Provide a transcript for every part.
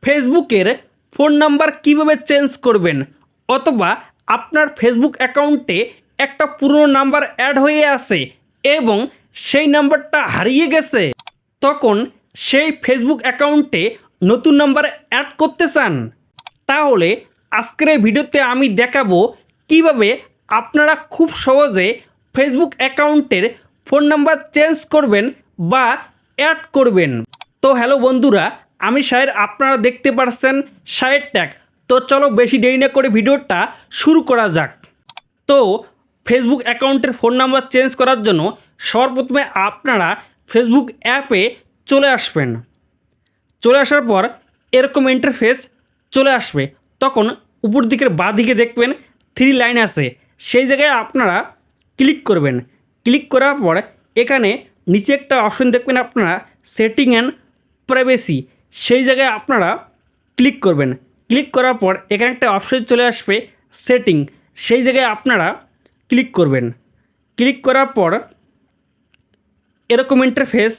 ফেসবুকের phone number কিভাবে change করবেন, অথবা আপনার ফেসবুক অ্যাকাউন্টে একটা পুরনো নাম্বার অ্যাড হয়ে আছে এবং সেই নাম্বারটা হারিয়ে গেছে, তখন সেই ফেসবুক অ্যাকাউন্টে নতুন নাম্বার অ্যাড করতে চান, তাহলে আজকের এই ভিডিওতে আমি দেখাবো কিভাবে আপনারা খুব সহজে ফেসবুক অ্যাকাউন্টের ফোন নাম্বার চেঞ্জ করবেন বা অ্যাড করবেন। তো হ্যালো বন্ধুরা, আমি শাহের, আপনারা দেখতে পাচ্ছেন শাহের ট্যাগ। তো চলো বেশি দেরি না করে ভিডিওটা শুরু করা যাক। তো ফেসবুক অ্যাকাউন্টের ফোন নাম্বার চেঞ্জ করার জন্য সর্বপ্রথমে আপনারা ফেসবুক অ্যাপে চলে আসবেন। চলে আসার পর এরকম ইন্টারফেস চলে আসবে, তখন উপর দিকের বাঁ দিকে দেখবেন 3 লাইন আছে, সেই জায়গায় আপনারা ক্লিক করবেন। ক্লিক করার পর এখানে নিচে একটা অপশন দেখবেন আপনারা সেটিং অ্যান্ড প্রাইভেসি, সেই জায়গায় আপনারা ক্লিক করবেন। ক্লিক করার পর এখানে একটা অপশন চলে আসবে সেটিং, সেই জায়গায় আপনারা ক্লিক করবেন। ক্লিক করার পর এরকম ইন্টারফেস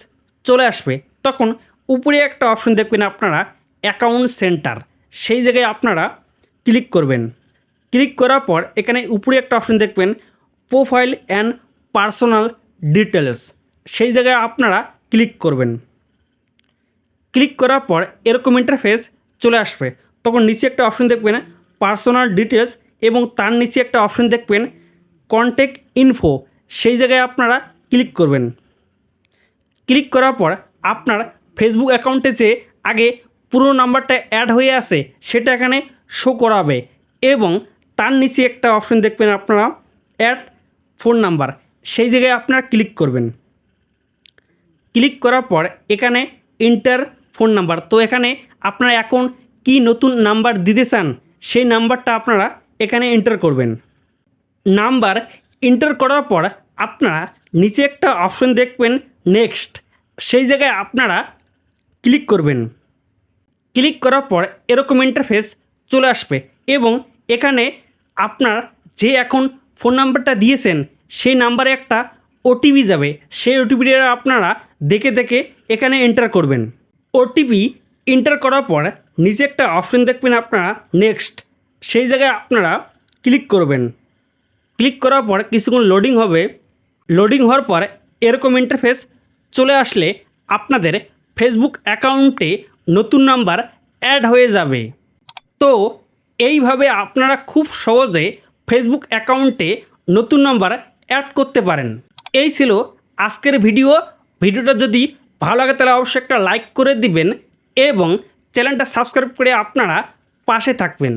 চলে আসবে, তখন উপরে একটা অপশন দেখবেন আপনারা অ্যাকাউন্ট সেন্টার, সেই জায়গায় আপনারা ক্লিক করবেন। ক্লিক করার পর এখানে উপরে একটা অপশন দেখবেন প্রোফাইল অ্যান্ড পার্সোনাল ডিটেলস, সেই জায়গায় আপনারা ক্লিক করবেন। ক্লিক করার পর এরকম ইন্টারফেস চলে আসবে, তখন নিচে একটা অপশন দেখবেন পার্সোনাল ডিটেলস এবং তার নিচে একটা অপশন দেখবেন কন্ট্যাক্ট ইনফো, সেই জায়গায় আপনারা ক্লিক করবেন। ক্লিক করার পর আপনার ফেসবুক অ্যাকাউন্টে যে আগে পুরো নাম্বারটা অ্যাড হয়ে আছে সেটা এখানে শো করাবে এবং তার নিচে একটা অপশন দেখবেন আপনারা অ্যাড ফোন নাম্বার, সেই জায়গায় আপনারা ক্লিক করবেন। ক্লিক করার পর এখানে ইন্টার ফোন নাম্বার, তো এখানে আপনারা এখন কি নতুন নাম্বার দিতে চান সেই নাম্বারটা আপনারা এখানে এন্টার করবেন। নাম্বার এন্টার করার পর আপনারা নিচে একটা অপশন দেখবেন নেক্সট, সেই জায়গায় আপনারা ক্লিক করবেন। ক্লিক করার পর এরকম ইন্টারফেস চলে আসবে এবং এখানে আপনার যে এখন ফোন নাম্বারটা দিয়েছেন সেই নাম্বারে একটা ওটিপি যাবে, সেই ওটিপিটা আপনারা দেখে দেখে এখানে এন্টার করবেন। ওটিপি এন্টার করার পর নিচে একটা অপশন দেখবেন আপনারা নেক্সট, সেই জায়গায় আপনারা ক্লিক করবেন। ক্লিক করার পর কিছুক্ষণ লোডিং হবে। লোডিং হওয়ার পর এরকম ইন্টারফেস চলে আসলে আপনাদের ফেসবুক অ্যাকাউন্টে নতুন নাম্বার অ্যাড হয়ে যাবে। তো এইভাবে আপনারা খুব সহজে ফেসবুক অ্যাকাউন্টে নতুন নাম্বার অ্যাড করতে পারেন। এই ছিল আজকের ভিডিওটা যদি ভালো লাগে তাহলে অবশ্যই একটা লাইক করে দিবেন এবং চ্যানেলটা সাবস্ক্রাইব করে আপনারা পাশে থাকবেন।